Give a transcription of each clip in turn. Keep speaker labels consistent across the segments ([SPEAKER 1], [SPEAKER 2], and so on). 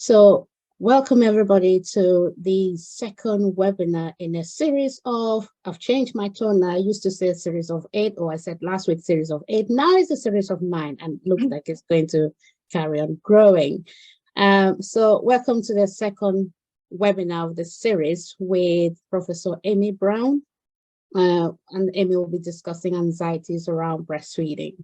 [SPEAKER 1] So welcome everybody to the second webinar in a series of, I've changed my tone now. I used to say a series of 8, or I said last week series of 8. Now it's a series of 9 and looks like it's going to carry on growing. So welcome to the second webinar of the series with Professor Amy Brown. And Amy will be discussing anxieties around breastfeeding.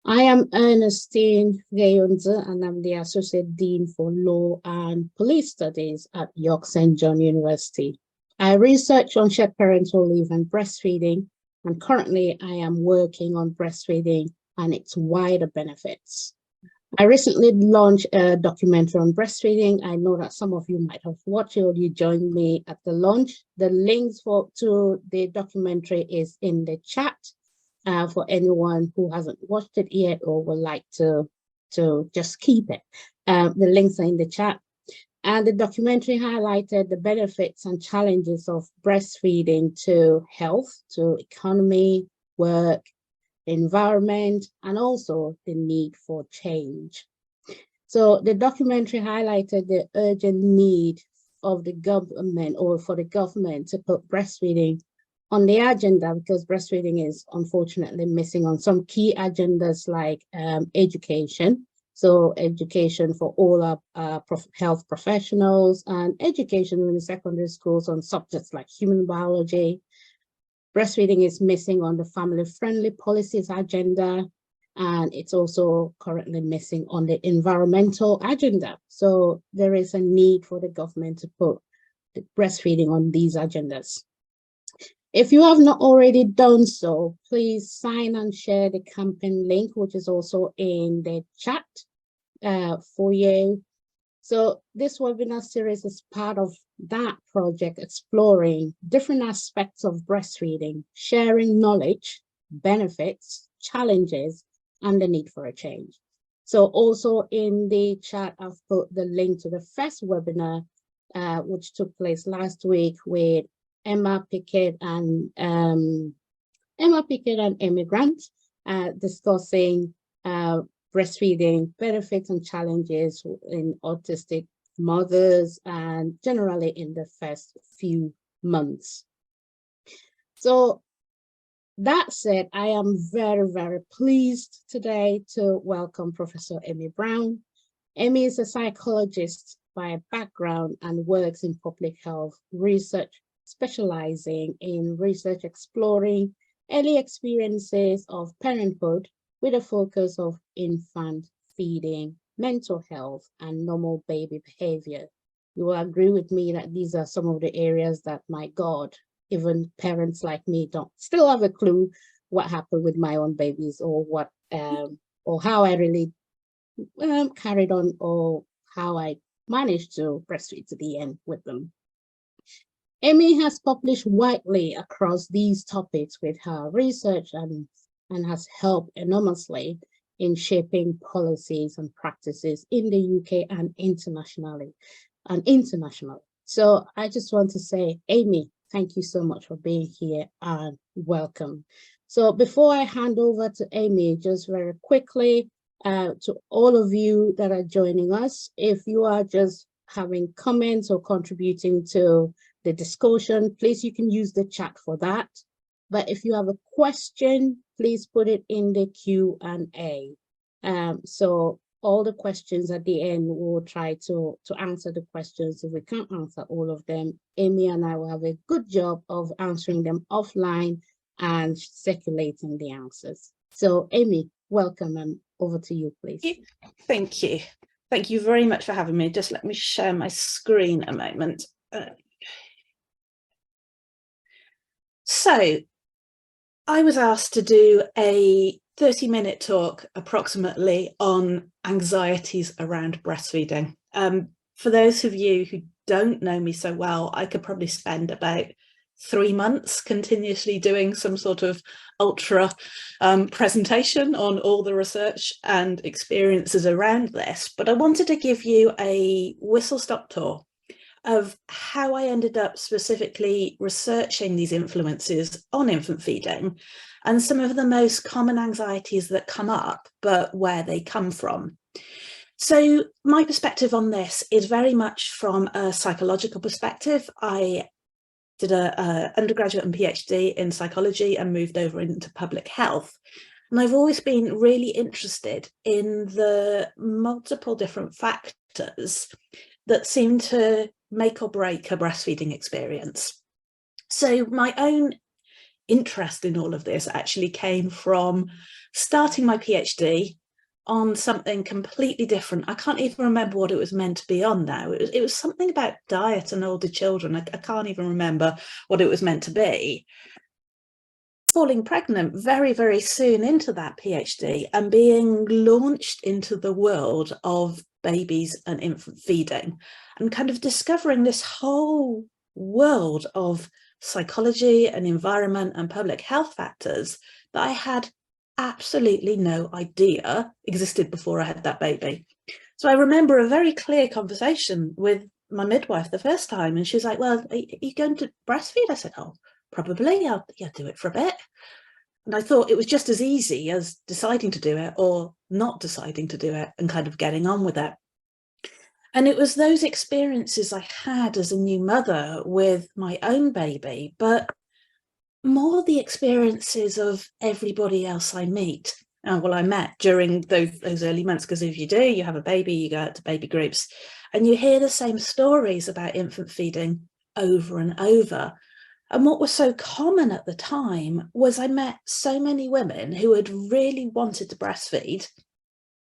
[SPEAKER 1] I am Ernestine Gayonze, and I'm the Associate Dean for Law and Police Studies at York St. John University. I research on shared parental leave and breastfeeding, and currently I am working on breastfeeding and its wider benefits. I recently launched a documentary on breastfeeding. I know that some of you might have watched it or you joined me at the launch. The links to the documentary is in the chat. For anyone who hasn't watched it yet or would like to just keep it. The links are in the chat. And the documentary highlighted the benefits and challenges of breastfeeding to health, to economy, work, environment, and also the need for change. So the documentary highlighted the urgent need of the government, or for the government, to put breastfeeding on the agenda, because breastfeeding is unfortunately missing on some key agendas like education. So education for all our health professionals, and education in the secondary schools on subjects like human biology. Breastfeeding is missing on the family-friendly policies agenda, and it's also currently missing on the environmental agenda. So there is a need for the government to put the breastfeeding on these agendas. If you have not already done so, please sign and share the campaign link, which is also in the chat for you. So this webinar series is part of that project, exploring different aspects of breastfeeding, sharing knowledge, benefits, challenges, and the need for a change. So also in the chat, I've put the link to the first webinar, which took place last week with Emma Pickett and Amy Grant, discussing breastfeeding benefits and challenges in autistic mothers, and generally in the first few months. So that said, I am very, very pleased today to welcome Professor Amy Brown. Amy is a psychologist by background and works in public health research, specializing in research exploring early experiences of parenthood with a focus of infant feeding, mental health, and normal baby behavior. You will agree with me that these are some of the areas that, my God, even parents like me don't still have a clue what happened with my own babies, or what or how I really carried on, or how I managed to breastfeed to the end with them. Amy has published widely across these topics with her research, and has helped enormously in shaping policies and practices in the UK and internationally. So I just want to say, Amy, thank you so much for being here and welcome. So before I hand over to Amy, just very quickly, to all of you that are joining us, if you are just having comments or contributing to the discussion, please, you can use the chat for that. But if you have a question, please put it in the Q&A. So all the questions at the end, we'll try to answer the questions. If we can't answer all of them, Amy and I will have a good job of answering them offline and circulating the answers. So Amy, welcome, and over to you, please.
[SPEAKER 2] Thank you. Thank you very much for having me. Just let me share my screen a moment. So I was asked to do a 30-minute talk approximately on anxieties around breastfeeding. For those of you who don't know me so well, I could probably spend about 3 months continuously doing some sort of ultra presentation on all the research and experiences around this, but I wanted to give you a whistle-stop tour of how I ended up specifically researching these influences on infant feeding, and some of the most common anxieties that come up, but where they come from. So my perspective on this is very much from a psychological perspective. I did a undergraduate and PhD in psychology and moved over into public health. And I've always been really interested in the multiple different factors that seem to make or break a breastfeeding experience. So my own interest in all of this actually came from starting my PhD on something completely different. I can't even remember what it was meant to be on now. It was something about diet and older children. I can't even remember what it was meant to be. Falling pregnant very, very soon into that PhD and being launched into the world of babies and infant feeding and kind of discovering this whole world of psychology and environment and public health factors that I had absolutely no idea existed before I had that baby. So I remember a very clear conversation with my midwife the first time, and she was like, well, are you going to breastfeed? I said, oh, probably. I'll do it for a bit. And I thought it was just as easy as deciding to do it or not deciding to do it and kind of getting on with it. And it was those experiences I had as a new mother with my own baby, but more the experiences of everybody else I meet. Well, I met during those early months, because if you do, you have a baby, you go out to baby groups, and you hear the same stories about infant feeding over and over. And what was so common at the time was I met so many women who had really wanted to breastfeed,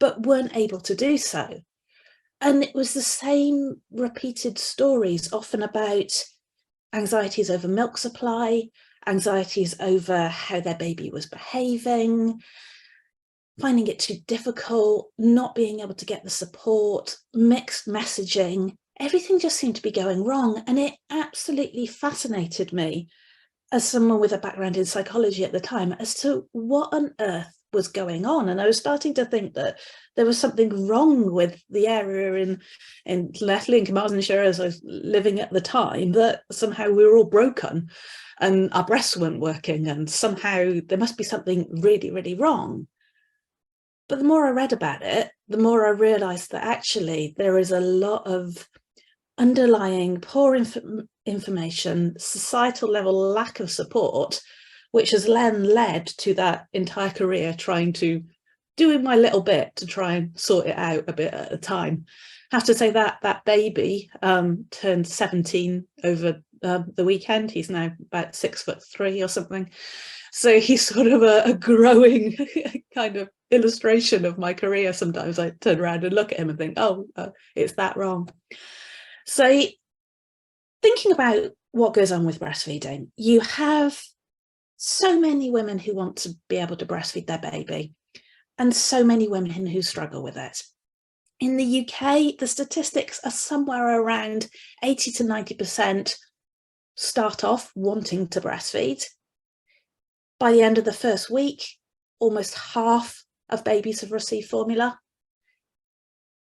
[SPEAKER 2] but weren't able to do so. And it was the same repeated stories, often about anxieties over milk supply, anxieties over how their baby was behaving, finding it too difficult, not being able to get the support, mixed messaging. Everything just seemed to be going wrong. And it absolutely fascinated me, as someone with a background in psychology at the time, as to what on earth was going on. And I was starting to think that there was something wrong with the area in Lechley and Carmarthenshire, as I was living at the time, that somehow we were all broken and our breasts weren't working, and somehow there must be something really, really wrong. But the more I read about it, the more I realised that actually there is a lot of underlying poor information, societal level lack of support, which has then led to that entire career trying to do my little bit to try and sort it out a bit at a time. I have to say that that baby turned 17 over the weekend. He's now about 6'3" or something. So he's sort of a growing kind of illustration of my career. Sometimes I turn around and look at him and think, oh, it's that wrong. So thinking about what goes on with breastfeeding, you have so many women who want to be able to breastfeed their baby and so many women who struggle with it. In the UK, the statistics are somewhere around 80 to 90% start off wanting to breastfeed. By the end of the first week, almost half of babies have received formula.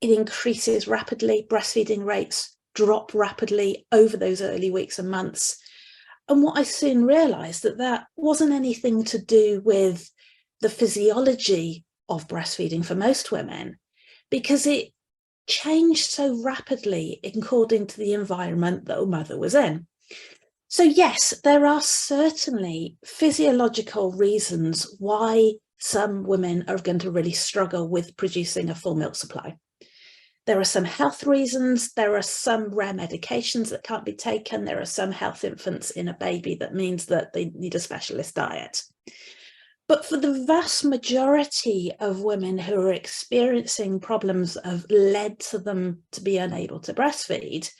[SPEAKER 2] It increases rapidly. Breastfeeding rates drop rapidly over those early weeks and months. And what I soon realised that wasn't anything to do with the physiology of breastfeeding for most women, because it changed so rapidly according to the environment that a mother was in. So yes, there are certainly physiological reasons why some women are going to really struggle with producing a full milk supply. There are some health reasons, there are some rare medications that can't be taken, there are some health infants in a baby that means that they need a specialist diet. But for the vast majority of women who are experiencing problems that have led to them to be unable to breastfeed,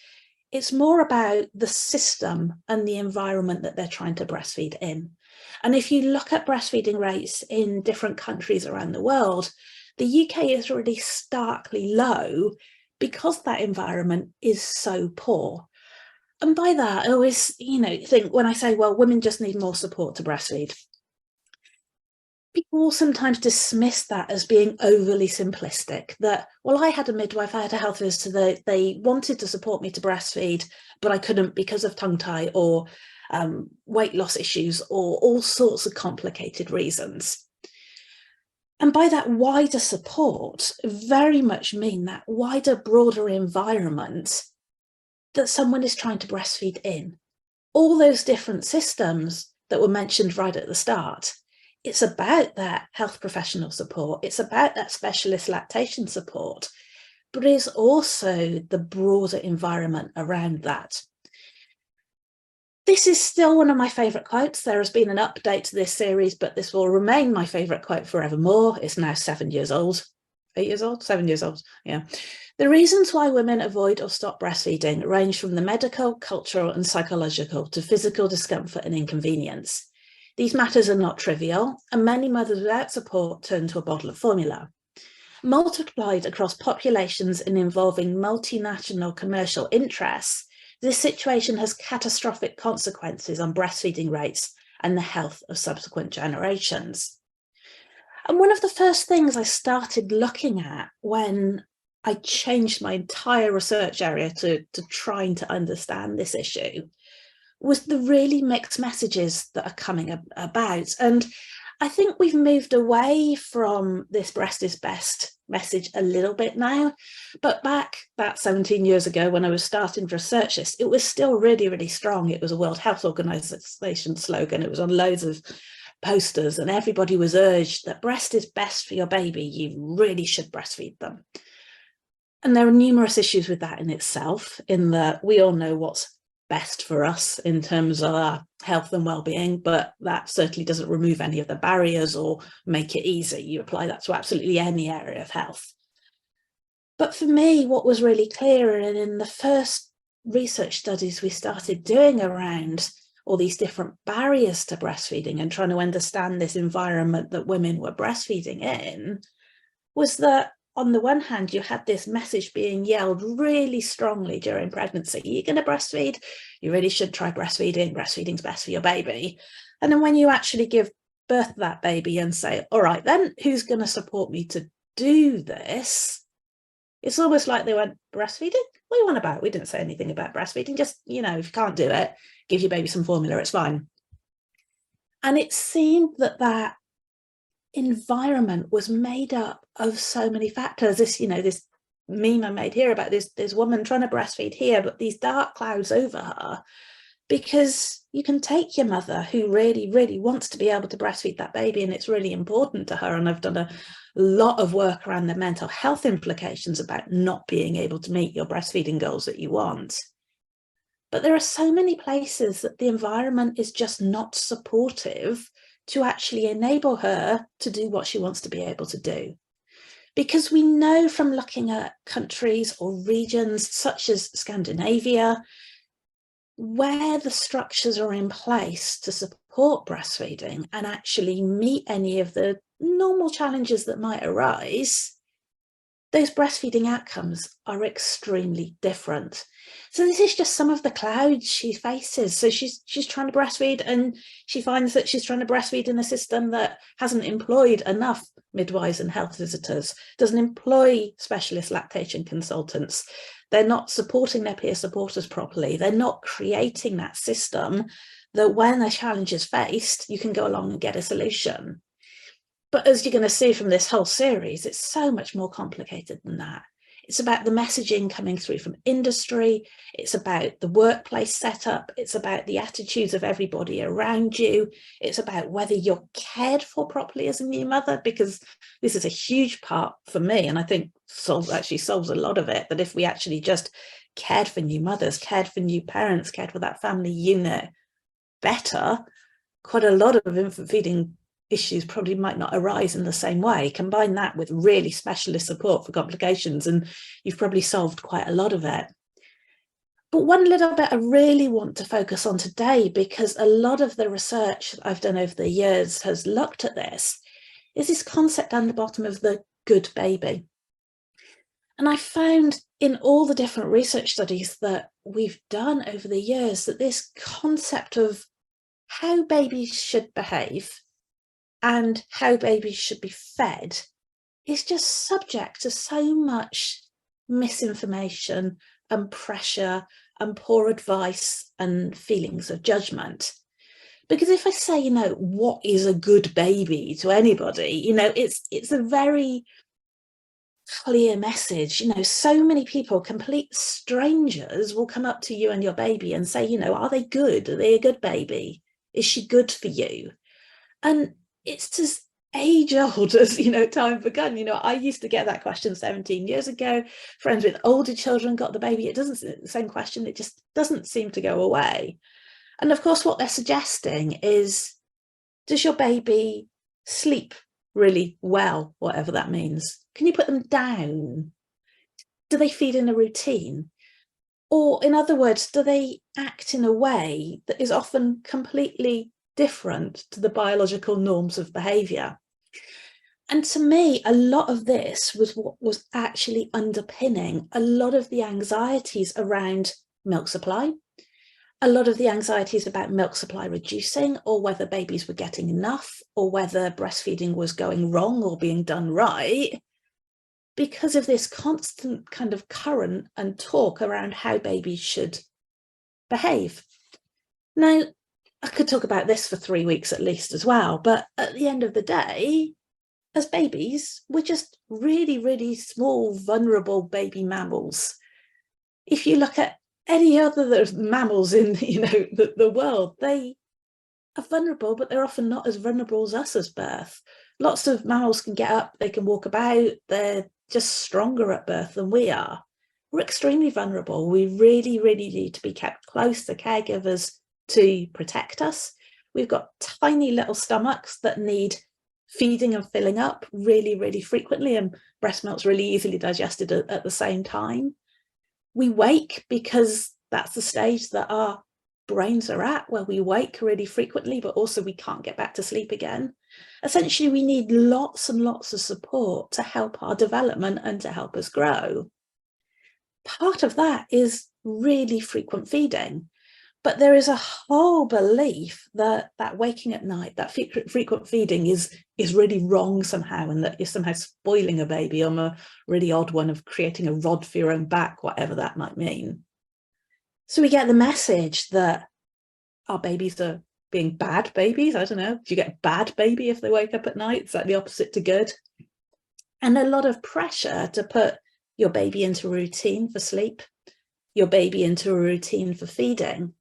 [SPEAKER 2] it's more about the system and the environment that they're trying to breastfeed in. And if you look at breastfeeding rates in different countries around the world, the UK is really starkly low because that environment is so poor. And by that, I always, think when I say, well, women just need more support to breastfeed, people will sometimes dismiss that as being overly simplistic, that, well, I had a midwife, I had a health visitor, they wanted to support me to breastfeed, but I couldn't because of tongue tie or weight loss issues or all sorts of complicated reasons. And by that wider support, very much mean that wider, broader environment that someone is trying to breastfeed in. All those different systems that were mentioned right at the start. It's about that health professional support. It's about that specialist lactation support, but it's also the broader environment around that. This is still one of my favourite quotes. There has been an update to this series, but this will remain my favourite quote forevermore. It's now 7 years old. 8 years old? 7 years old, yeah. The reasons why women avoid or stop breastfeeding range from the medical, cultural and psychological to physical discomfort and inconvenience. These matters are not trivial, and many mothers without support turn to a bottle of formula. Multiplied across populations and involving multinational commercial interests, this situation has catastrophic consequences on breastfeeding rates and the health of subsequent generations. And one of the first things I started looking at when I changed my entire research area to trying to understand this issue was the really mixed messages that are coming about. And I think we've moved away from this breast is best message a little bit now, but back about 17 years ago when I was starting to research this, it was still really, really strong. It was a World Health Organization slogan. It was on loads of posters and everybody was urged that breast is best for your baby. You really should breastfeed them. And there are numerous issues with that in itself, in that we all know what's best for us in terms of our health and well-being, but that certainly doesn't remove any of the barriers or make it easy. You apply that to absolutely any area of health. But for me, what was really clear, and in the first research studies we started doing around all these different barriers to breastfeeding and trying to understand this environment that women were breastfeeding in, was that on the one hand, you had this message being yelled really strongly during pregnancy. You're going to breastfeed, you really should try breastfeeding. Breastfeeding's best for your baby. And then when you actually give birth to that baby and say, all right, then who's going to support me to do this? It's almost like they went, breastfeeding? What are you on about? We didn't say anything about breastfeeding. Just, if you can't do it, give your baby some formula, it's fine. And it seemed that environment was made up of so many factors. This meme I made here about this woman trying to breastfeed here, but these dark clouds over her, because you can take your mother who really, really wants to be able to breastfeed that baby and it's really important to her. And I've done a lot of work around the mental health implications about not being able to meet your breastfeeding goals that you want. But there are so many places that the environment is just not supportive to actually enable her to do what she wants to be able to do. Because we know from looking at countries or regions such as Scandinavia, where the structures are in place to support breastfeeding and actually meet any of the normal challenges that might arise, those breastfeeding outcomes are extremely different. So this is just some of the clouds she faces. So she's trying to breastfeed and she finds that she's trying to breastfeed in a system that hasn't employed enough midwives and health visitors, doesn't employ specialist lactation consultants. They're not supporting their peer supporters properly. They're not creating that system that when a challenge is faced, you can go along and get a solution. But as you're going to see from this whole series, it's so much more complicated than that. It's about the messaging coming through from industry. It's about the workplace setup. It's about the attitudes of everybody around you. It's about whether you're cared for properly as a new mother, because this is a huge part for me. And I think actually solves a lot of it, that if we actually just cared for new mothers, cared for new parents, cared for that family unit better, quite a lot of infant feeding issues probably might not arise in the same way. Combine that with really specialist support for complications and you've probably solved quite a lot of it. But one little bit I really want to focus on today, because a lot of the research I've done over the years has looked at this, is this concept down the bottom of the good baby. And I found in all the different research studies that we've done over the years that this concept of how babies should behave and how babies should be fed is just subject to so much misinformation and pressure and poor advice and feelings of judgment. Because if I say, you know, what is a good baby to anybody, you know, it's a very clear message. You know, so many people, complete strangers, will come up to you and your baby and say, you know, are they good? Are they a good baby? Is she good for you? And it's as age old as, you know, time begun. You know, I used to get that question 17 years ago. Friends with older children got the baby. It doesn't, the same question, it just doesn't seem to go away. And of course, what they're suggesting is, does your baby sleep really well, whatever that means? Can you put them down? Do they feed in a routine? Or in other words, do they act in a way that is often completely different to the biological norms of behaviour? And to me, a lot of this was what was actually underpinning a lot of the anxieties around milk supply, a lot of the anxieties about milk supply reducing, or whether babies were getting enough, or whether breastfeeding was going wrong or being done right, because of this constant kind of current and talk around how babies should behave. Now, I could talk about this for 3 weeks at least as well, but at the end of the day, as babies, we're just really, really small, vulnerable baby mammals. If you look at any other mammals in, you know, the world, they are vulnerable, but they're often not as vulnerable as us as birth. Lots of mammals can get up, they can walk about, they're just stronger at birth than we are. We're extremely vulnerable. We really, really need to be kept close to caregivers to protect us. We've got tiny little stomachs that need feeding and filling up really, really frequently, and breast milk's really easily digested at the same time. We wake because that's the stage that our brains are at, where we wake really frequently, but also we can't get back to sleep again. Essentially, we need lots and lots of support to help our development and to help us grow. Part of that is really frequent feeding, but there is a whole belief that waking at night, that frequent feeding is really wrong somehow, and that you're somehow spoiling a baby, on a really odd one of creating a rod for your own back, whatever that might mean. So we get the message that our babies are being bad babies. I don't know, do you get a bad baby if they wake up at night? Is that the opposite to good? And a lot of pressure to put your baby into a routine for sleep, your baby into a routine for feeding.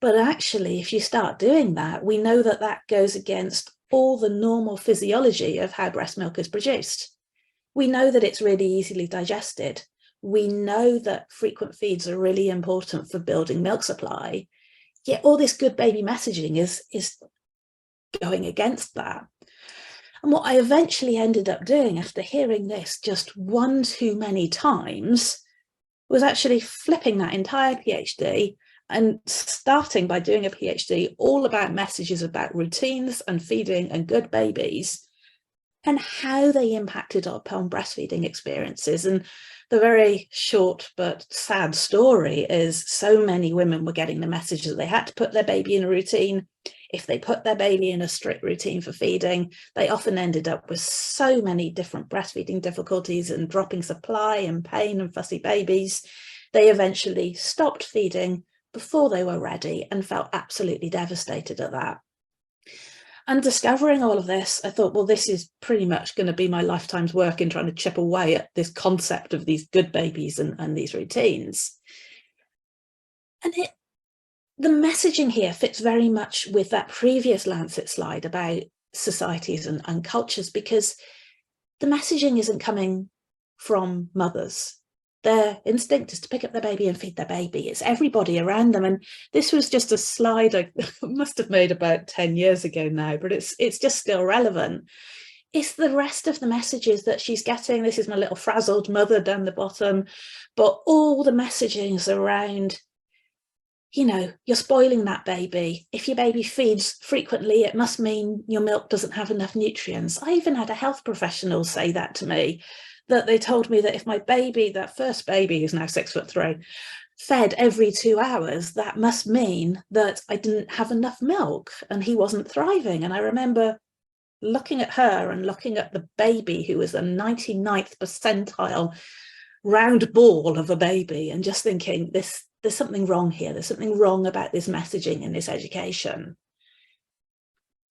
[SPEAKER 2] But actually, if you start doing that, we know that that goes against all the normal physiology of how breast milk is produced. We know that it's really easily digested. We know that frequent feeds are really important for building milk supply. Yet all this good baby messaging is going against that. And what I eventually ended up doing after hearing this just one too many times was actually flipping that entire PhD and starting by doing a PhD all about messages about routines and feeding and good babies and how they impacted upon breastfeeding experiences. And the very short but sad story is so many women were getting the message that they had to put their baby in a routine. If they put their baby in a strict routine for feeding, they often ended up with so many different breastfeeding difficulties and dropping supply and pain and fussy babies. They eventually stopped feeding before they were ready and felt absolutely devastated at that. And discovering all of this, I thought, well, this is pretty much going to be my lifetime's work in trying to chip away at this concept of these good babies and these routines. And the messaging here fits very much with that previous Lancet slide about societies and cultures, because the messaging isn't coming from mothers. Their instinct is to pick up their baby and feed their baby. It's everybody around them. And this was just a slide I must have made about 10 years ago now, but it's just still relevant. It's the rest of the messages that she's getting. This is my little frazzled mother down the bottom, but all the messaging is around, you know, you're spoiling that baby. If your baby feeds frequently, it must mean your milk doesn't have enough nutrients. I even had a health professional say that to me, that they told me that if my baby, that first baby who's now 6'3", fed every 2 hours, that must mean that I didn't have enough milk and he wasn't thriving. And I remember looking at her and looking at the baby, who was a 99th percentile round ball of a baby, and just thinking, there's something wrong here. There's something wrong about this messaging and this education.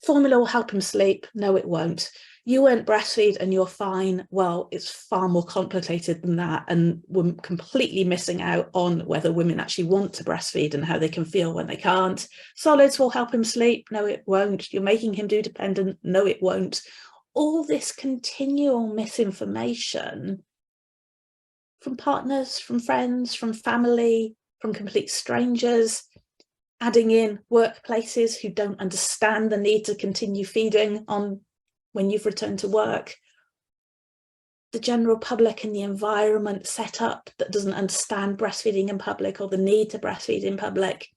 [SPEAKER 2] Formula will help him sleep. No, it won't. You won't breastfeed and you're fine. Well, it's far more complicated than that. And we're completely missing out on whether women actually want to breastfeed and how they can feel when they can't. Solids will help him sleep. No, it won't. You're making him do dependent. No, it won't. All this continual misinformation from partners, from friends, from family, from complete strangers, adding in workplaces who don't understand the need to continue feeding on when you've returned to work, the general public and the environment set up that doesn't understand breastfeeding in public or the need to breastfeed in public,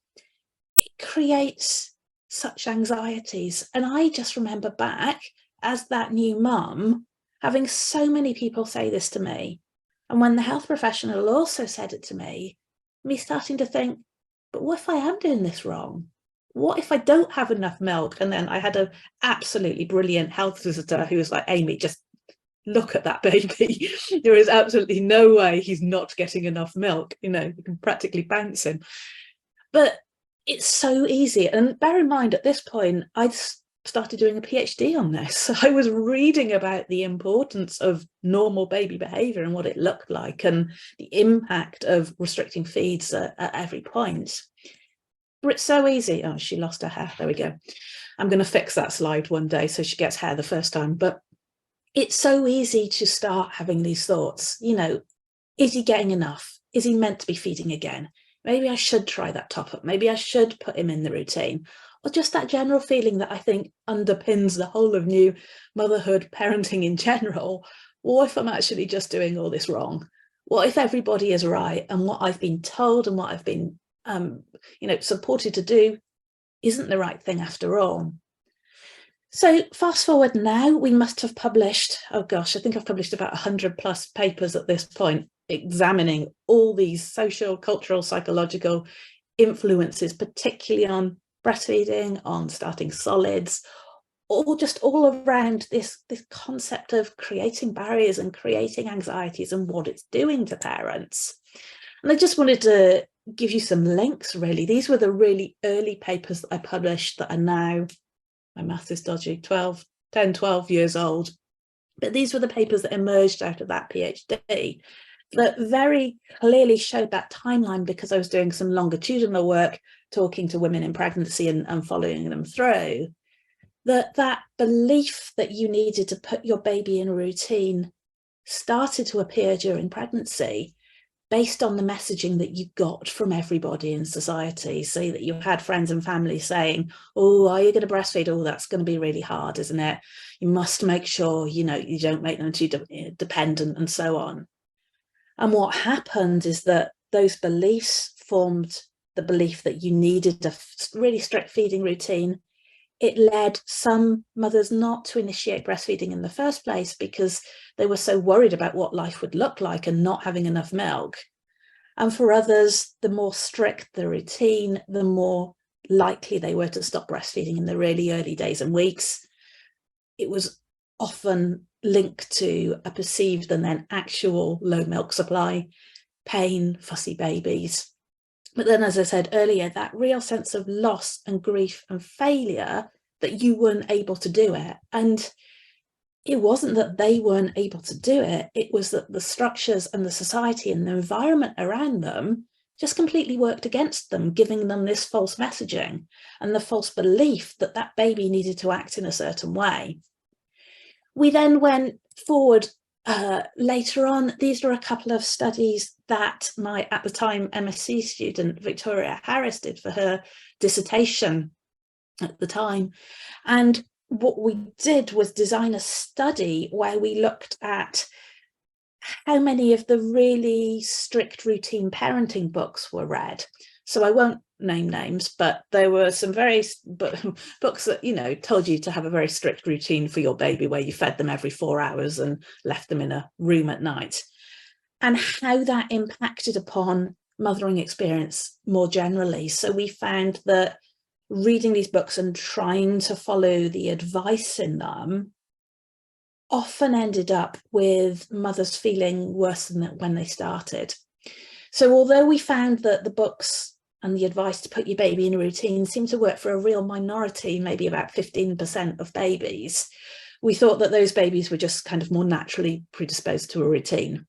[SPEAKER 2] it creates such anxieties. And I just remember back as that new mum, having so many people say this to me. And when the health professional also said it to me starting to think, but what if I am doing this wrong? What if I don't have enough milk? And then I had an absolutely brilliant health visitor who was like, Amy, just look at that baby. There is absolutely no way he's not getting enough milk. You know, you can practically bounce him. But it's so easy. And bear in mind, at this point, I'd started doing a PhD on this. So I was reading about the importance of normal baby behaviour and what it looked like and the impact of restricting feeds at every point. But it's so easy. Oh, she lost her hair. There we go. I'm going to fix that slide one day so she gets hair the first time. But it's so easy to start having these thoughts. You know, is he getting enough? Is he meant to be feeding again? Maybe I should try that top up. Maybe I should put him in the routine. Or just that general feeling that I think underpins the whole of new motherhood, parenting in general. What if I'm actually just doing all this wrong? What if everybody is right and what I've been told and what I've been supported to do isn't the right thing after all? So fast forward now, we must have published, oh gosh, I think I've published about 100 plus papers at this point, examining all these social, cultural, psychological influences, particularly on breastfeeding, on starting solids, all just all around this concept of creating barriers and creating anxieties and what it's doing to parents. And I just wanted to give you some links, really. These were the really early papers that I published that are now, my math is dodgy, 10, 12 years old. But these were the papers that emerged out of that PhD that very clearly showed that timeline, because I was doing some longitudinal work, talking to women in pregnancy and following them through, that belief that you needed to put your baby in a routine started to appear during pregnancy, based on the messaging that you got from everybody in society. So that you had friends and family saying, oh, are you going to breastfeed? Oh, that's going to be really hard, isn't it? You must make sure, you don't make them too dependent and so on. And what happened is that those beliefs formed the belief that you needed a really strict feeding routine. It led some mothers not to initiate breastfeeding in the first place because they were so worried about what life would look like and not having enough milk. And for others, the more strict the routine, the more likely they were to stop breastfeeding in the really early days and weeks. It was often linked to a perceived and then actual low milk supply, pain, fussy babies. But then, as I said earlier, that real sense of loss and grief and failure that you weren't able to do it. And it wasn't that they weren't able to do it. It was that the structures and the society and the environment around them just completely worked against them, giving them this false messaging and the false belief that that baby needed to act in a certain way. We then went forward later on. These were a couple of studies that my, at the time, MSc student Victoria Harris did for her dissertation at the time. And what we did was design a study where we looked at how many of the really strict routine parenting books were read. So I won't name names, but there were some very books that, told you to have a very strict routine for your baby, where you fed them every 4 hours and left them in a room at night, and how that impacted upon mothering experience more generally. So we found that reading these books and trying to follow the advice in them often ended up with mothers feeling worse than when they started. So although we found that the books and the advice to put your baby in a routine seemed to work for a real minority, maybe about 15% of babies, we thought that those babies were just kind of more naturally predisposed to a routine.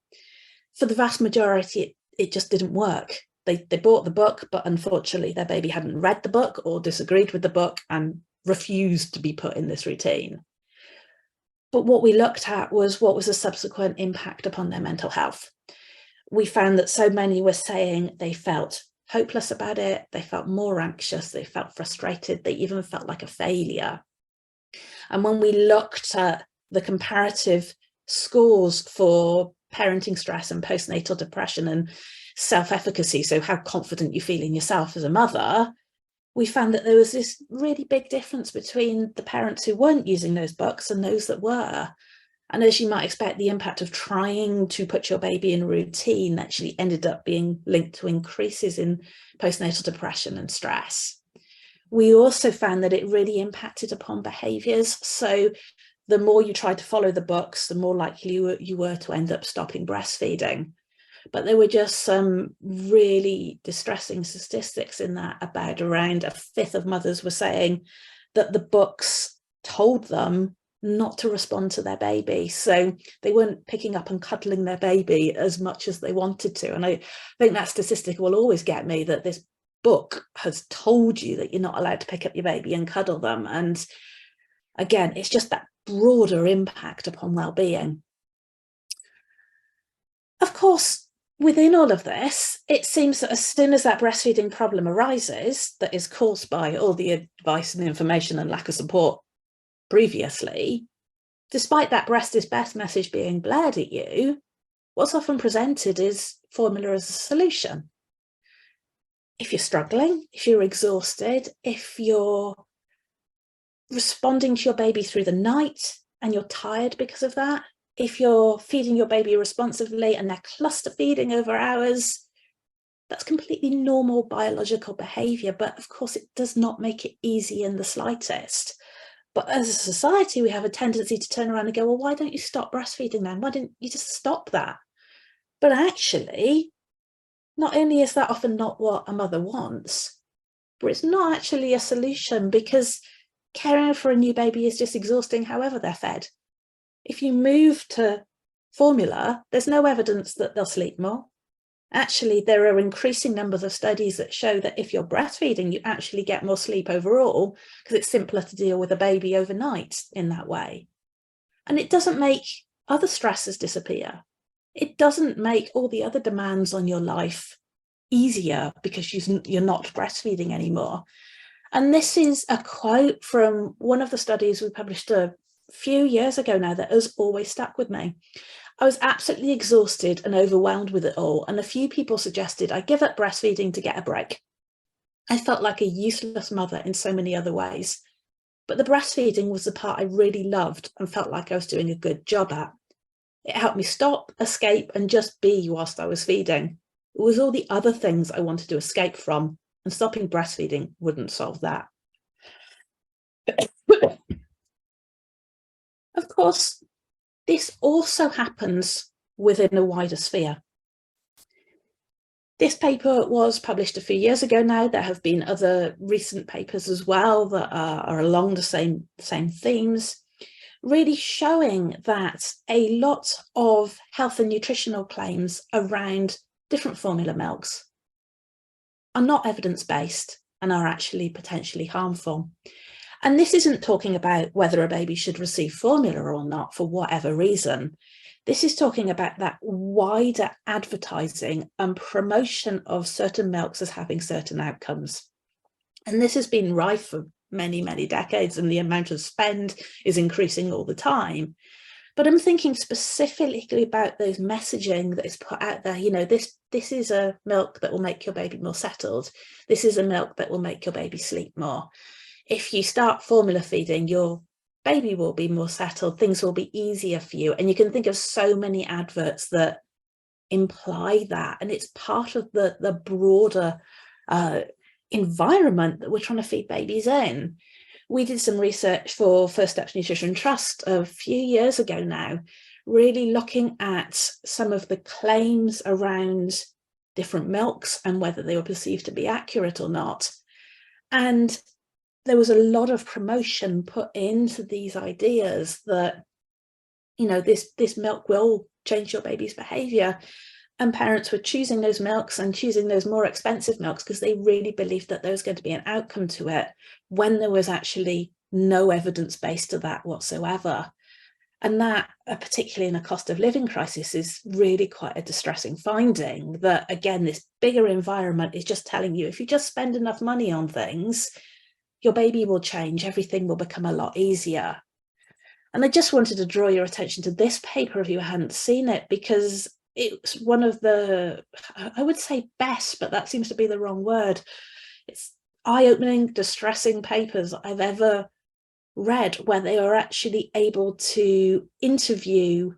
[SPEAKER 2] For the vast majority, it just didn't work. They bought the book, but unfortunately their baby hadn't read the book or disagreed with the book and refused to be put in this routine. But what we looked at was what was the subsequent impact upon their mental health. We found that so many were saying they felt hopeless about it, they felt more anxious, they felt frustrated, they even felt like a failure. And when we looked at the comparative scores for parenting stress and postnatal depression and self-efficacy, so how confident you feel in yourself as a mother, we found that there was this really big difference between the parents who weren't using those books and those that were. And as you might expect, the impact of trying to put your baby in a routine actually ended up being linked to increases in postnatal depression and stress. We also found that it really impacted upon behaviours. So the more you tried to follow the books, the more likely you were to end up stopping breastfeeding. But there were just some really distressing statistics in that. About around a fifth of mothers were saying that the books told them not to respond to their baby. So they weren't picking up and cuddling their baby as much as they wanted to. And I think that statistic will always get me, that this book has told you that you're not allowed to pick up your baby and cuddle them. And again, it's just that broader impact upon well-being. Of course, within all of this, it seems that as soon as that breastfeeding problem arises, that is caused by all the advice and information and lack of support previously, despite that breast is best message being blared at you, what's often presented is formula as a solution. If you're struggling, if you're exhausted, if you're responding to your baby through the night and you're tired because of that, if you're feeding your baby responsively and they're cluster feeding over hours, that's completely normal biological behaviour, but of course it does not make it easy in the slightest. But as a society, we have a tendency to turn around and go, well, why don't you stop breastfeeding then? Why don't you just stop that? But actually, not only is that often not what a mother wants, but it's not actually a solution, because caring for a new baby is just exhausting however they're fed. If you move to formula, there's no evidence that they'll sleep more. Actually, there are increasing numbers of studies that show that if you're breastfeeding, you actually get more sleep overall, because it's simpler to deal with a baby overnight in that way. And it doesn't make other stresses disappear. It doesn't make all the other demands on your life easier because you're not breastfeeding anymore. And this is a quote from one of the studies we published a few years ago now that has always stuck with me. I was absolutely exhausted and overwhelmed with it all, and a few people suggested I give up breastfeeding to get a break. I felt like a useless mother in so many other ways, but the breastfeeding was the part I really loved and felt like I was doing a good job at. It helped me stop, escape, and just be whilst I was feeding. It was all the other things I wanted to escape from, and stopping breastfeeding wouldn't solve that. Of course, this also happens within a wider sphere. This paper was published a few years ago now. There have been other recent papers as well that are along the same themes, really showing that a lot of health and nutritional claims around different formula milks are not evidence-based and are actually potentially harmful. And this isn't talking about whether a baby should receive formula or not for whatever reason. This is talking about that wider advertising and promotion of certain milks as having certain outcomes. And this has been rife for many, many decades, and the amount of spend is increasing all the time. But I'm thinking specifically about those messaging that is put out there. You know, this is a milk that will make your baby more settled. This is a milk that will make your baby sleep more. If you start formula feeding, your baby will be more settled, things will be easier for you. And you can think of so many adverts that imply that, and it's part of the broader environment that we're trying to feed babies in. We did some research for First Steps Nutrition Trust a few years ago now, really looking at some of the claims around different milks and whether they were perceived to be accurate or not. And there was a lot of promotion put into these ideas that, you know, this milk will change your baby's behavior. And parents were choosing those milks and choosing those more expensive milks because they really believed that there was going to be an outcome to it, when there was actually no evidence base to that whatsoever. And that, particularly in a cost of living crisis, is really quite a distressing finding, that, again, this bigger environment is just telling you, if you just spend enough money on things, your baby will change, everything will become a lot easier. And I just wanted to draw your attention to this paper if you hadn't seen it, because it's one of the, I would say best, but that seems to be the wrong word. It's eye-opening, distressing papers I've ever read, where they are actually able to interview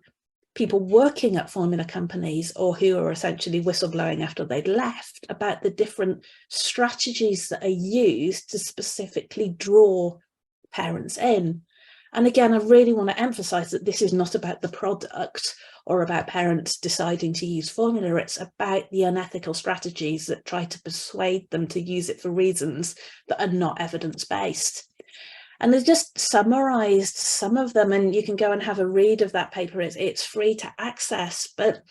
[SPEAKER 2] people working at formula companies, or who are essentially whistleblowing after they'd left, about the different strategies that are used to specifically draw parents in. And again, I really want to emphasize that this is not about the product or about parents deciding to use formula. It's about the unethical strategies that try to persuade them to use it for reasons that are not evidence-based. And they've just summarized some of them, and you can go and have a read of that paper. It's free to access, but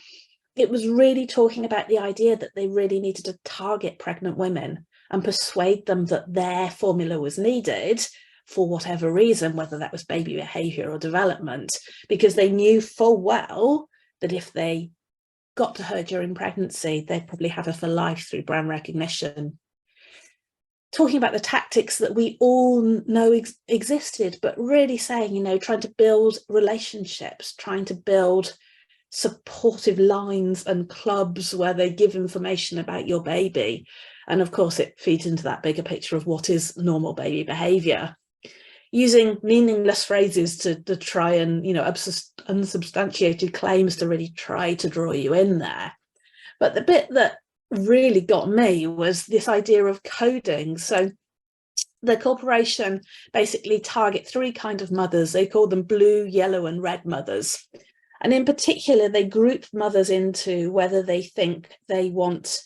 [SPEAKER 2] it was really talking about the idea that they really needed to target pregnant women and persuade them that their formula was needed for whatever reason, whether that was baby behavior or development, because they knew full well that if they got to her during pregnancy, they'd probably have her for life through brand recognition. Talking about the tactics that we all know existed, but really saying, you know, trying to build relationships, trying to build supportive lines and clubs where they give information about your baby. And of course, it feeds into that bigger picture of what is normal baby behavior. Using meaningless phrases to try and, you know, unsubstantiated claims to really try to draw you in there. But the bit that really got me was this idea of coding. So the corporation basically target three kinds of mothers. They call them blue, yellow, and red mothers. And in particular, they group mothers into whether they think they want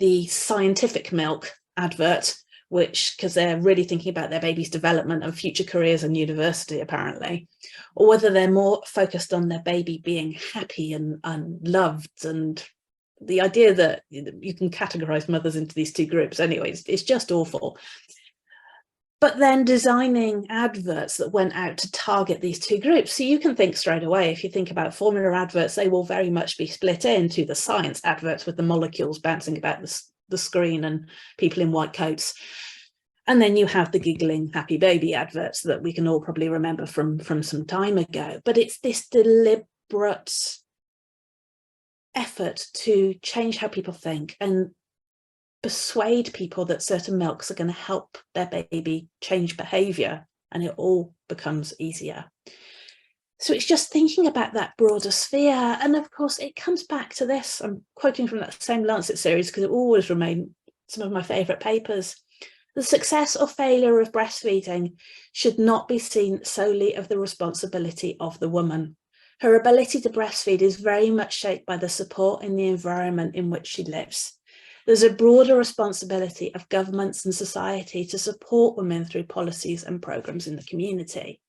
[SPEAKER 2] the scientific milk advert, which, because they're really thinking about their baby's development and future careers and university, apparently, or whether they're more focused on their baby being happy and loved. And the idea that you can categorize mothers into these two groups, anyways, it's just awful. But then designing adverts that went out to target these two groups. So you can think straight away, if you think about formula adverts, they will very much be split into the science adverts with the molecules bouncing about the screen and people in white coats. And then you have the giggling happy baby adverts that we can all probably remember from some time ago. But it's this deliberate effort to change how people think and persuade people that certain milks are going to help their baby change behavior, and it all becomes easier. So it's just thinking about that broader sphere. And of course, it comes back to this. I'm quoting from that same Lancet series because it always remains some of my favourite papers. The success or failure of breastfeeding should not be seen solely of the responsibility of the woman. Her ability to breastfeed is very much shaped by the support in the environment in which she lives. There's a broader responsibility of governments and society to support women through policies and programmes in the community.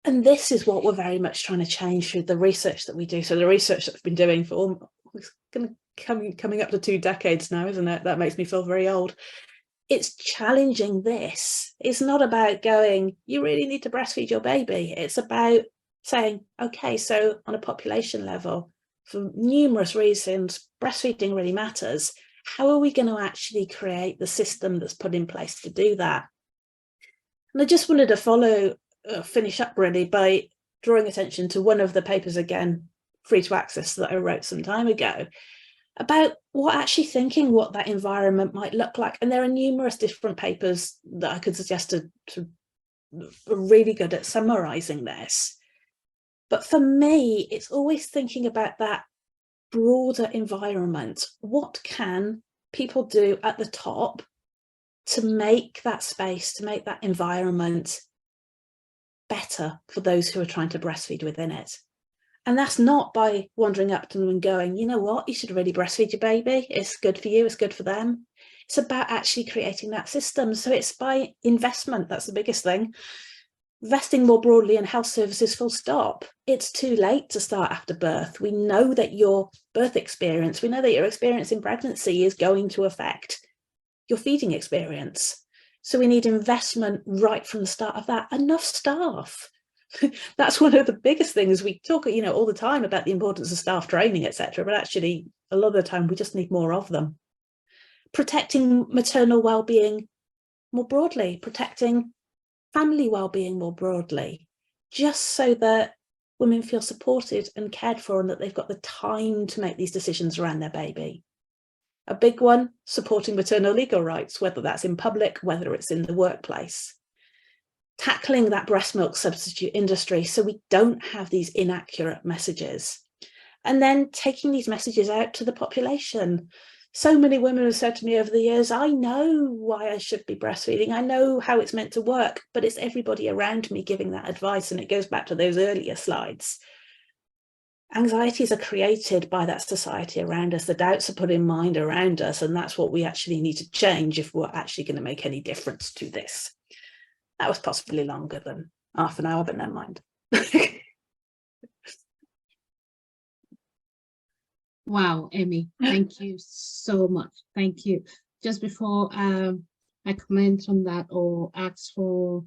[SPEAKER 2] And this is what we're very much trying to change through the research that we do. So the research that I've been doing for coming up to 2 decades now, isn't it? That makes me feel very old. It's challenging this. It's not about going, you really need to breastfeed your baby. It's about saying, okay, so on a population level, for numerous reasons, breastfeeding really matters. How are we going to actually create the system that's put in place to do that? And I just wanted to finish up really by drawing attention to one of the papers, again, free to access, that I wrote some time ago, about what that environment might look like. And there are numerous different papers that I could suggest to are really good at summarising this. But for me, it's always thinking about that broader environment. What can people do at the top to make that space, to make that environment better for those who are trying to breastfeed within it? And that's not by wandering up to them and going, you know what, you should really breastfeed your baby. It's good for you. It's good for them. It's about actually creating that system. So it's by investment. That's the biggest thing. Investing more broadly in health services, full stop. It's too late to start after birth. We know that your birth experience, we know that your experience in pregnancy is going to affect your feeding experience. So we need investment right from the start of that. Enough staff. That's one of the biggest things. We talk, all the time about the importance of staff training, etc. But actually, a lot of the time, we just need more of them. Protecting maternal well-being more broadly, protecting family well-being more broadly, just so that women feel supported and cared for and that they've got the time to make these decisions around their baby. A big one, supporting maternal legal rights, whether that's in public, whether it's in the workplace. Tackling that breast milk substitute industry so we don't have these inaccurate messages. And then taking these messages out to the population. So many women have said to me over the years, I know why I should be breastfeeding. I know how it's meant to work, but it's everybody around me giving that advice. And it goes back to those earlier slides. Anxieties are created by that society around us. The doubts are put in mind around us. And that's what we actually need to change if we're actually going to make any difference to this. That was possibly longer than half an hour, but never mind.
[SPEAKER 1] Wow, Emmy, thank you so much. Thank you. Just before I comment on that or ask for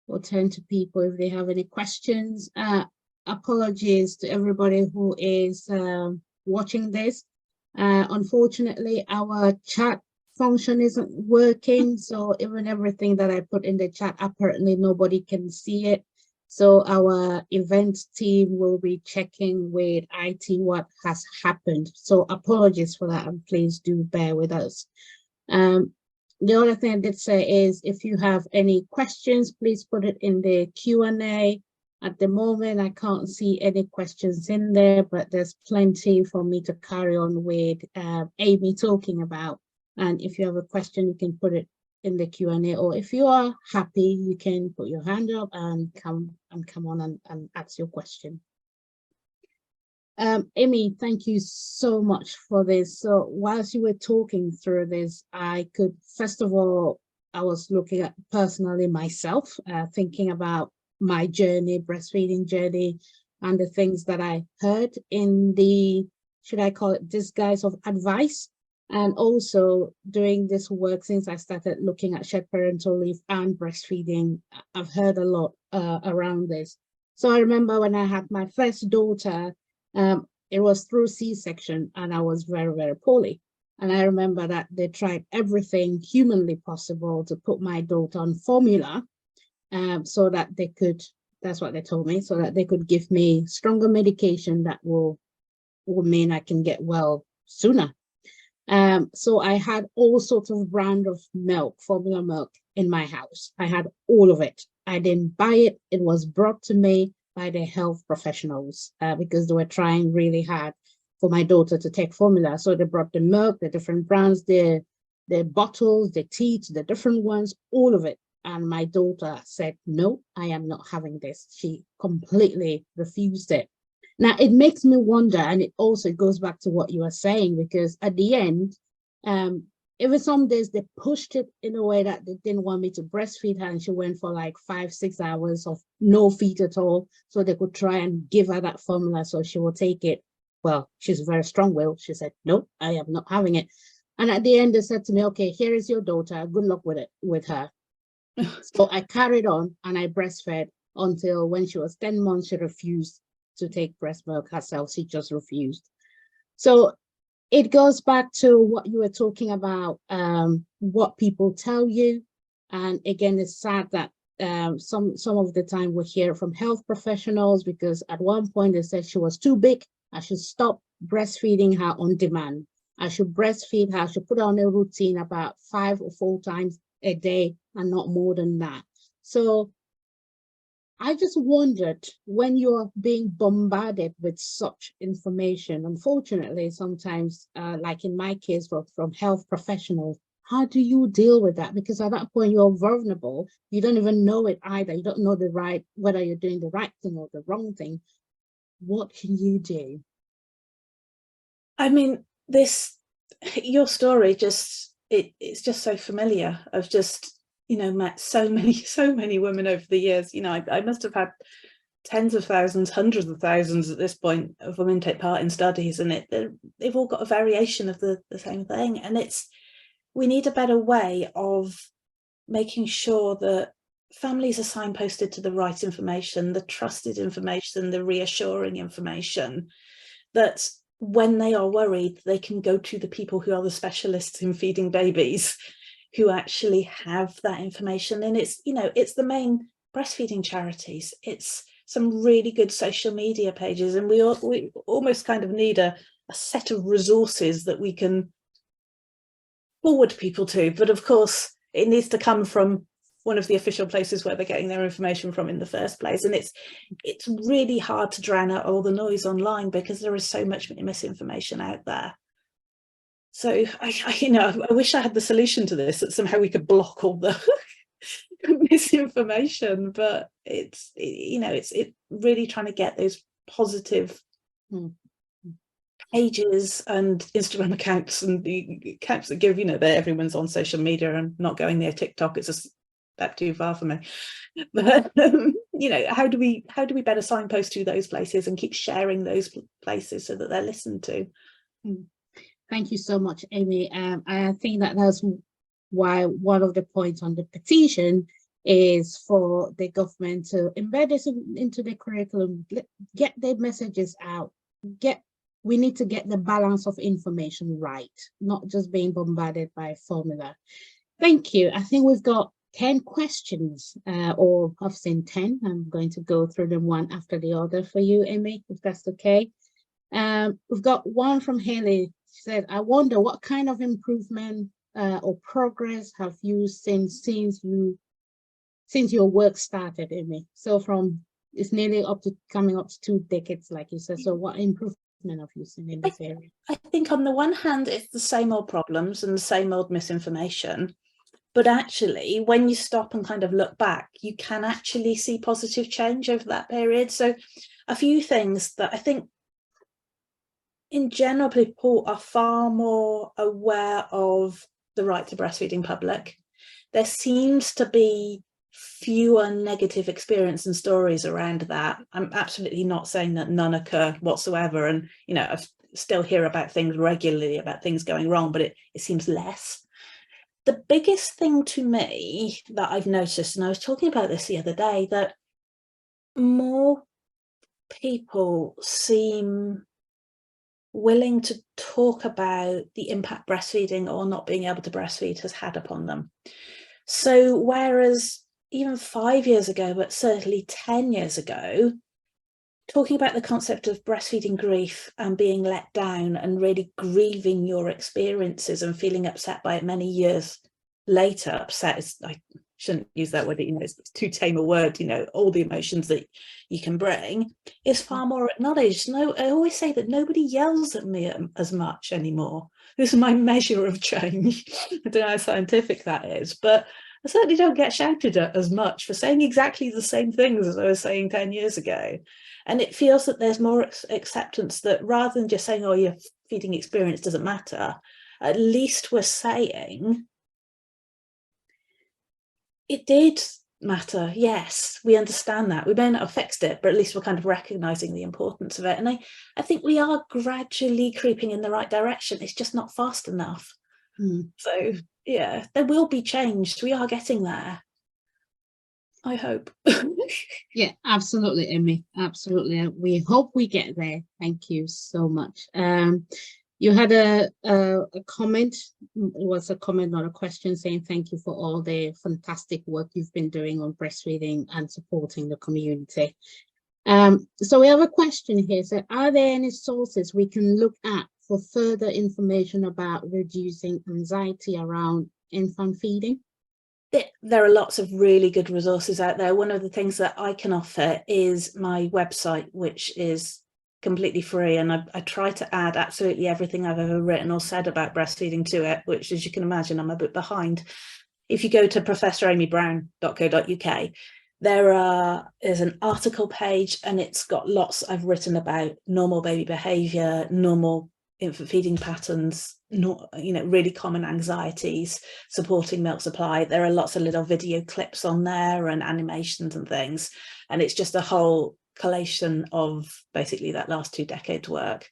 [SPEAKER 1] or turn to people if they have any questions, apologies to everybody who is watching this. Unfortunately, our chat function isn't working, so even everything that I put in the chat, apparently nobody can see it. So our events team will be checking with IT what has happened. So apologies for that, and please do bear with us. The other thing I did say is if you have any questions, please put it in the Q&A. At the moment, I can't see any questions in there, but there's plenty for me to carry on with Amy talking about. And if you have a question, you can put it in the Q&A, or if you are happy, you can put your hand up and come on and ask your question. Amy, thank you so much for this. So whilst you were talking through this, I could, first of all, I was looking at personally myself, thinking about my journey, breastfeeding journey, and the things that I heard in the, should I call it, disguise of advice. And also doing this work since I started looking at shared parental leave and breastfeeding, I've heard a lot around this. So I remember when I had my first daughter, it was through C-section and I was very, very poorly. And I remember that they tried everything humanly possible to put my daughter on formula so that they could, that's what they told me, so that they could give me stronger medication that will mean I can get well sooner. So I had all sorts of brand of milk, formula milk in my house. I had all of it. I didn't buy it. It was brought to me by the health professionals because they were trying really hard for my daughter to take formula. So they brought the milk, the different brands, the bottles, the teats, the different ones, all of it. And my daughter said, no, I am not having this. She completely refused it. Now, it makes me wonder, and it also goes back to what you were saying, because at the end, even some days they pushed it in a way that they didn't want me to breastfeed her, and she went for like 5-6 hours of no feed at all, so they could try and give her that formula so she will take it. Well, she's very strong-willed. She said, no, I am not having it. And at the end, they said to me, okay, here is your daughter. Good luck with her. So I carried on and I breastfed until when she was 10 months, she refused to take breast milk herself. She just refused. So it goes back to what you were talking about, what people tell you. And again, it's sad that some of the time we hear from health professionals, because at one point they said she was too big. I should stop breastfeeding her on demand. I should breastfeed her. I should put her on a routine about 5 or 4 times a day and not more than that. So I just wondered, when you're being bombarded with such information, unfortunately, sometimes, like in my case, from health professionals, how do you deal with that? Because at that point, you're vulnerable. You don't even know it either. You don't know whether you're doing the right thing or the wrong thing. what can you do?
[SPEAKER 2] I mean, your story it's just so familiar. I've just, met so many women over the years. I must have had tens of thousands, hundreds of thousands at this point of women take part in studies, and they've all got a variation of the same thing. And we need a better way of making sure that families are signposted to the right information, the trusted information, the reassuring information, that when they are worried, they can go to the people who are the specialists in feeding babies, who actually have that information. And it's the main breastfeeding charities. It's some really good social media pages, and we almost kind of need a set of resources that we can forward people to. But of course, it needs to come from one of the official places where they're getting their information from in the first place. And it's really hard to drown out all the noise online, because there is so much misinformation out there. So I wish I had the solution to this, that somehow we could block all the misinformation, but it's really trying to get those positive pages and Instagram accounts, and the accounts that give, that everyone's on social media and not going near TikTok. It's just that too far for me. But how do we better signpost to those places and keep sharing those places so that they're listened to?
[SPEAKER 1] Thank you so much, Amy. I think that's why one of the points on the petition is for the government to embed this into the curriculum, get their messages out, we need to get the balance of information right, not just being bombarded by formula. Thank you. I think we've got 10 questions, or I've seen 10. I'm going to go through them one after the other for you, Amy, if that's okay. We've got one from Haley. She said, I wonder what kind of improvement or progress have you seen since your work started, Amy? So it's nearly coming up to 2 decades, like you said. So what improvement have you seen in this area?
[SPEAKER 2] I think on the one hand, it's the same old problems and the same old misinformation. But actually, when you stop and kind of look back, you can actually see positive change over that period. So a few things that I think in general, people are far more aware of the right to breastfeeding public. There seems to be fewer negative experience and stories around that. I'm absolutely not saying that none occur whatsoever. And, I still hear about things regularly, about things going wrong, but it seems less. The biggest thing to me that I've noticed, and I was talking about this the other day, that more people seem willing to talk about the impact breastfeeding or not being able to breastfeed has had upon them. So whereas even 5 years ago, but certainly 10 years ago, talking about the concept of breastfeeding grief and being let down and really grieving your experiences and feeling upset by it many years later, upset is, I shouldn't use that word, it's too tame a word, all the emotions that you can bring, is far more acknowledged. No, I always say that nobody yells at me as much anymore. This is my measure of change. I don't know how scientific that is, but I certainly don't get shouted at as much for saying exactly the same things as I was saying 10 years ago. And it feels that there's more acceptance, that rather than just saying, oh, your feeding experience doesn't matter, at least we're saying it did matter. Yes, we understand that. We may not have fixed it, but at least we're kind of recognizing the importance of it. And I think we are gradually creeping in the right direction. It's just not fast enough. So yeah, there will be change. We are getting there, I hope.
[SPEAKER 1] Yeah, absolutely, Amy. Absolutely. We hope we get there. Thank you so much. You had a comment. It was a comment, not a question, saying thank you for all the fantastic work you've been doing on breastfeeding and supporting the community. So we have a question here. So are there any sources we can look at for further information about reducing anxiety around infant feeding?
[SPEAKER 2] There are lots of really good resources out there. One of the things that I can offer is my website, which is completely free, and I try to add absolutely everything I've ever written or said about breastfeeding to it, which, as you can imagine, I'm a bit behind. If you go to professoramybrown.co.uk, There's an article page, and it's got lots I've written about normal baby behaviour, normal infant feeding patterns, really common anxieties, supporting milk supply. There are lots of little video clips on there and animations and things, and it's just a whole collation of basically that last 2 decades work.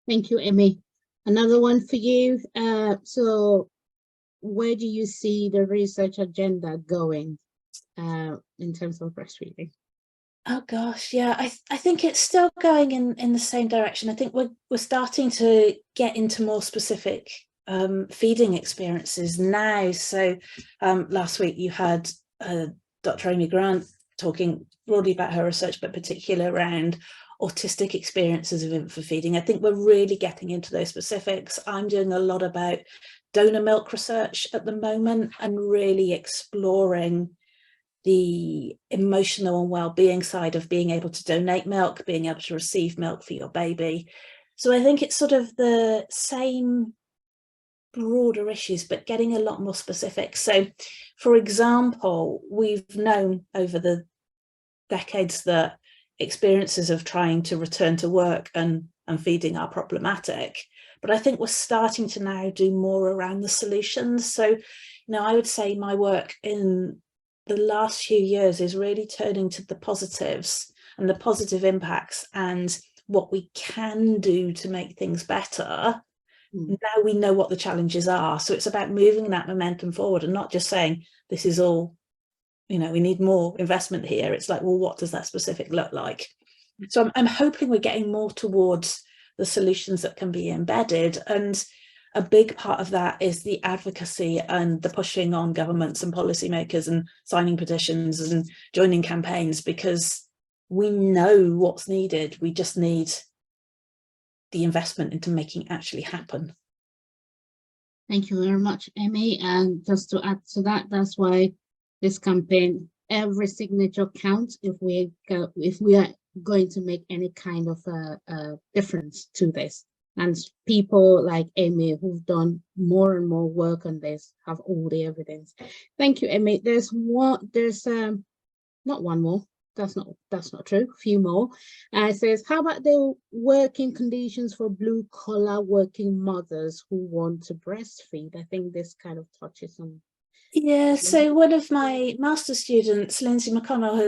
[SPEAKER 1] Thank you, Emmy. Another one for you. So where do you see the research agenda going in terms of breastfeeding?
[SPEAKER 2] Oh gosh, yeah, I think it's still going in the same direction. I think we're starting to get into more specific feeding experiences now. So last week you had Dr. Amy Grant talking broadly about her research, but particularly around autistic experiences of infant feeding. I think we're really getting into those specifics. I'm doing a lot about donor milk research at the moment and really exploring the emotional and well-being side of being able to donate milk, being able to receive milk for your baby. So I think it's sort of the same broader issues, but getting a lot more specific. So, for example, we've known over the decades that experiences of trying to return to work and feeding are problematic. But I think we're starting to now do more around the solutions. So, I would say my work in the last few years is really turning to the positives and the positive impacts and what we can do to make things better. Now we know what the challenges are. So it's about moving that momentum forward and not just saying this is all, we need more investment here. It's like, well, what does that specific look like? So I'm hoping we're getting more towards the solutions that can be embedded. And a big part of that is the advocacy and the pushing on governments and policymakers and signing petitions and joining campaigns, because we know what's needed. We just need the investment into making it actually happen.
[SPEAKER 1] Thank you very much, Emmy. And just to add to that, that's why this campaign, every signature counts if we are going to make any kind of a difference to this. And people like Emmy, who've done more and more work on this, have all the evidence. Thank you, Emmy. There's not one more. That's not true. A few more. It says, how about the working conditions for blue collar working mothers who want to breastfeed? I think this kind of touches on.
[SPEAKER 2] Yeah, so one of my master's students, Lindsay McConnell,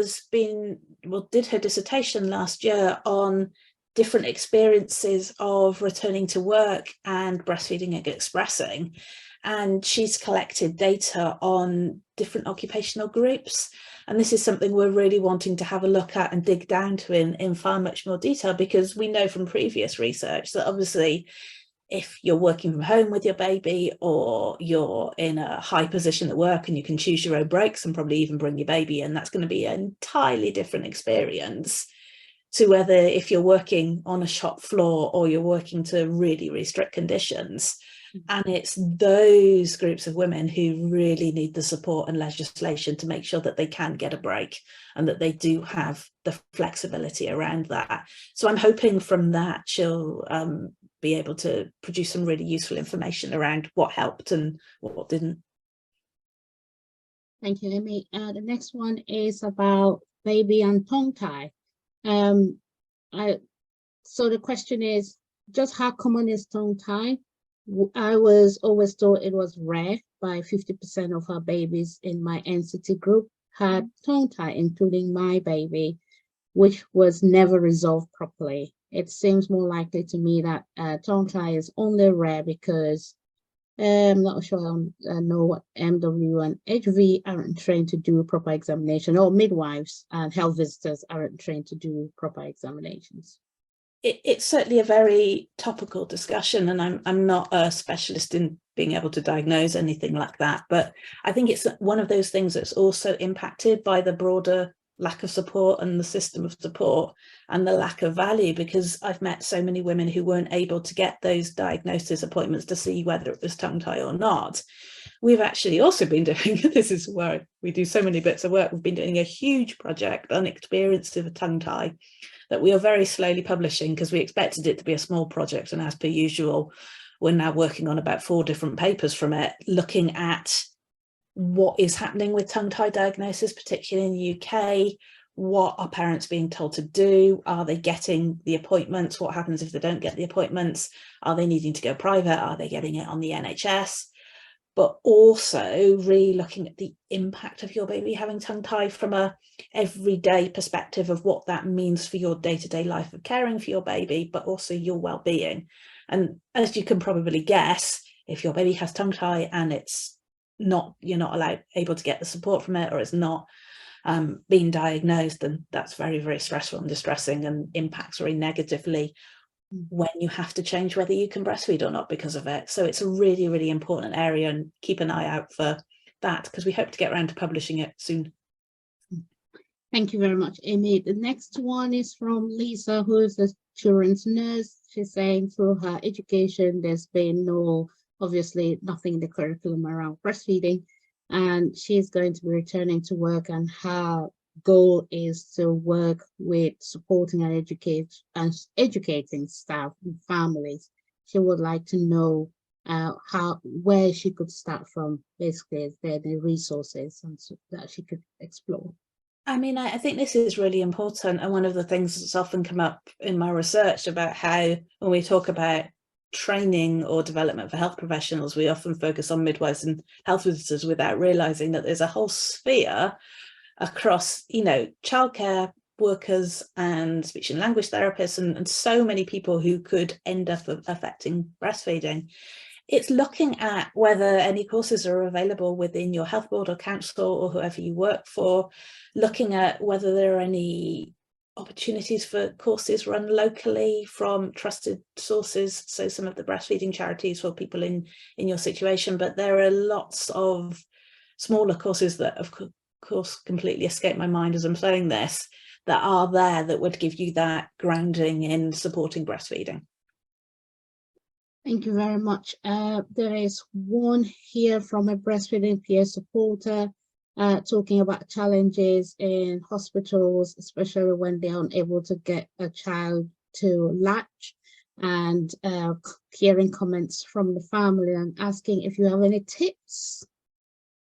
[SPEAKER 2] did her dissertation last year on different experiences of returning to work and breastfeeding and expressing. And she's collected data on different occupational groups. And this is something we're really wanting to have a look at and dig down to in far much more detail, because we know from previous research that obviously if you're working from home with your baby, or you're in a high position at work and you can choose your own breaks and probably even bring your baby in, that's going to be an entirely different experience to whether if you're working on a shop floor or you're working to really, really strict conditions. And it's those groups of women who really need the support and legislation to make sure that they can get a break and that they do have the flexibility around that. So I'm hoping from that she'll be able to produce some really useful information around what helped and what didn't.
[SPEAKER 1] Thank you, Amy. The next one is about baby and tongue tie. So the question is, just how common is tongue tie? I was always told it was rare. By 50% of our babies in my NCT group had tongue tie, including my baby, which was never resolved properly. It seems more likely to me that tongue tie is only rare because I'm not sure I know what MW and HV aren't trained to do proper examination, or midwives and health visitors aren't trained to do proper examinations.
[SPEAKER 2] It's certainly a very topical discussion, and I'm not a specialist in being able to diagnose anything like that, but I think it's one of those things that's also impacted by the broader lack of support and the system of support and the lack of value, because I've met so many women who weren't able to get those diagnosis appointments to see whether it was tongue tie or not. We've actually also been doing, this is where we do so many bits of work, we've been doing a huge project on experience of a tongue tie that we are very slowly publishing, because we expected it to be a small project, and as per usual we're now working on about 4 different papers from it, looking at what is happening with tongue-tie diagnosis, particularly in the UK. What are parents being told to do? Are they getting the appointments? What happens if they don't get the appointments? Are they needing to go private? Are they getting it on the NHS? But also really looking at the impact of your baby having tongue-tie from a everyday perspective of what that means for your day-to-day life of caring for your baby, but also your well-being. And as you can probably guess, if your baby has tongue-tie and you're not able to get the support from it, or it's not being diagnosed, then that's very, very stressful and distressing and impacts very negatively when you have to change whether you can breastfeed or not because of it. So it's a really, really important area, and keep an eye out for that, because we hope to get around to publishing it soon.
[SPEAKER 1] Thank you very much, Amy. The next one is from Lisa, who is a children's nurse. She's saying through her education, there's been obviously nothing in the curriculum around breastfeeding, and she's going to be returning to work, and her goal is to work with supporting and educating staff and families. She would like to know where she could start from, basically, the resources and so that she could explore.
[SPEAKER 2] I mean, I think this is really important, and one of the things that's often come up in my research about how, when we talk about training or development for health professionals, we often focus on midwives and health visitors without realising that there's a whole sphere across, childcare workers and speech and language therapists and so many people who could end up affecting breastfeeding. It's looking at whether any courses are available within your health board or council or whoever you work for, looking at whether there are any opportunities for courses run locally from trusted sources, so some of the breastfeeding charities for people in your situation. But there are lots of smaller courses that, of course, completely escape my mind as I'm saying this, that are there that would give you that grounding in supporting breastfeeding.
[SPEAKER 1] Thank you very much. There is one here from a breastfeeding peer supporter talking about challenges in hospitals, especially when they're unable to get a child to latch, and hearing comments from the family and asking if you have any tips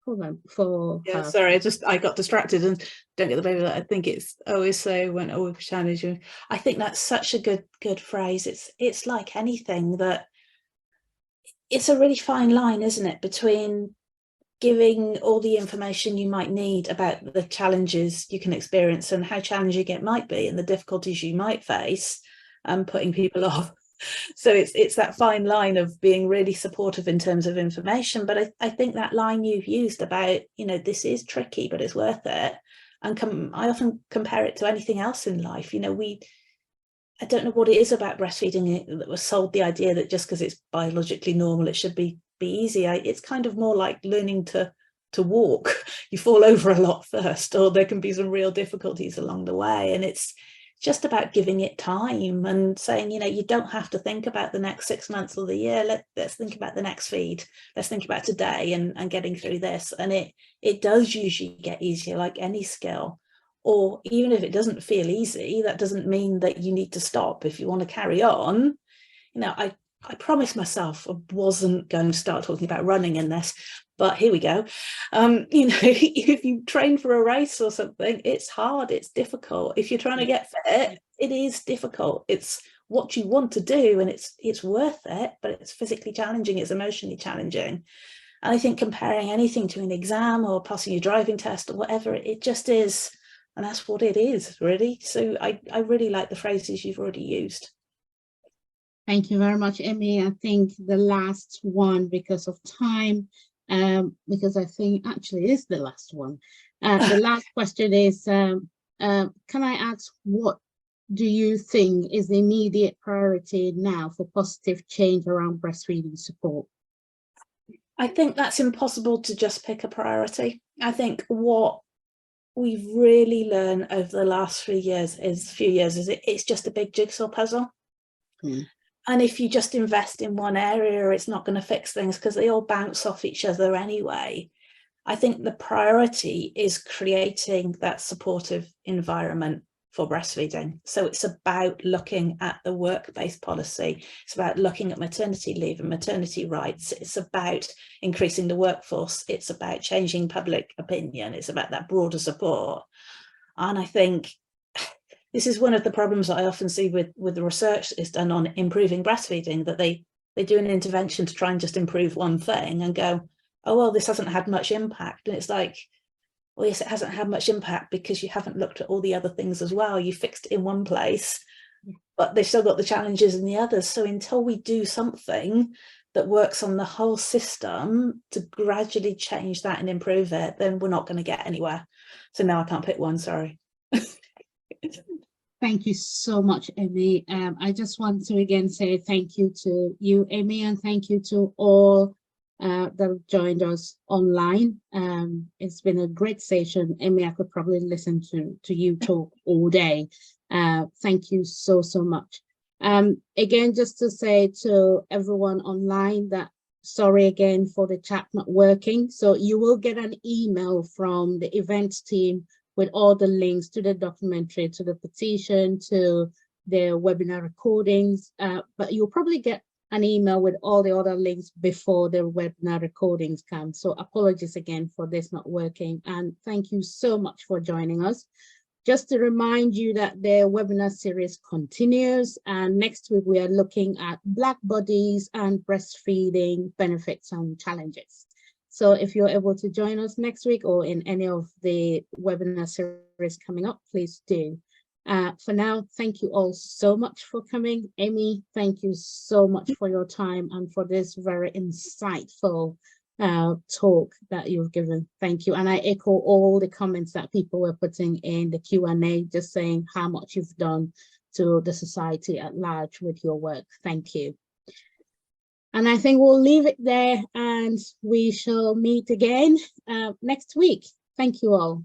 [SPEAKER 1] for them. Sorry,
[SPEAKER 2] I got distracted and don't get the baby. I think it's always so when always challenge you. I think that's such a good phrase. It's like anything, that it's a really fine line, isn't it, between giving all the information you might need about the challenges you can experience and how challenging it might be and the difficulties you might face, and putting people off. So it's that fine line of being really supportive in terms of information. But I think that line you've used about, this is tricky, but it's worth it. And I often compare it to anything else in life. I don't know what it is about breastfeeding that was sold the idea that just because it's biologically normal, it should be easy. It's kind of more like learning to walk. You fall over a lot first, or there can be some real difficulties along the way. And it's just about giving it time and saying, you don't have to think about the next 6 months or the year. Let's think about the next feed. Let's think about today and getting through this. And it does usually get easier, like any skill. Or even if it doesn't feel easy, that doesn't mean that you need to stop. If you want to carry on, I promised myself I wasn't going to start talking about running in this, but here we go. If you train for a race or something, it's hard, it's difficult. If you're trying to get fit, it is difficult. It's what you want to do, and it's worth it, but it's physically challenging, it's emotionally challenging. And I think comparing anything to an exam or passing your driving test or whatever, it just is. And that's what it is, really. So I really like the phrases you've already used.
[SPEAKER 1] Thank you very much, Emmy. I think the last one, because of time, because I think actually it is the last one. The last question is, can I ask, what do you think is the immediate priority now for positive change around breastfeeding support?
[SPEAKER 2] I think that's impossible to just pick a priority. I think what we've really learned over the last few years is it's just a big jigsaw puzzle. And if you just invest in one area, it's not going to fix things because they all bounce off each other anyway. I think the priority is creating that supportive environment for breastfeeding. So it's about looking at the work-based policy. It's about looking at maternity leave and maternity rights. It's about increasing the workforce. It's about changing public opinion. It's about that broader support. And I think this is one of the problems that I often see with the research that is done on improving breastfeeding, that they do an intervention to try and just improve one thing and go, oh, well, this hasn't had much impact. And it's like, well, yes, it hasn't had much impact because you haven't looked at all the other things as well. You fixed it in one place, but they've still got the challenges in the others. So until we do something that works on the whole system to gradually change that and improve it, then we're not going to get anywhere. So now I can't pick one, sorry.
[SPEAKER 1] Thank you so much, Amy. I just want to again say thank you to you, Amy, and thank you to all that have joined us online. It's been a great session. Amy, I could probably listen to you talk all day. Thank you so much. Again, just to say to everyone online that sorry again for the chat not working. So you will get an email from the events team with all the links to the documentary, to the petition, to the webinar recordings, but you'll probably get an email with all the other links before the webinar recordings come. So apologies again for this not working, and thank you so much for joining us. Just to remind you that the webinar series continues, and next week we are looking at Black bodies and breastfeeding benefits and challenges. So if you're able to join us next week or in any of the webinar series coming up, please do. For now, thank you all so much for coming. Amy, thank you so much for your time and for this very insightful talk that you've given. Thank you. And I echo all the comments that people were putting in the Q&A, just saying how much you've done to the society at large with your work. Thank you. And I think we'll leave it there, and we shall meet again next week. Thank you all.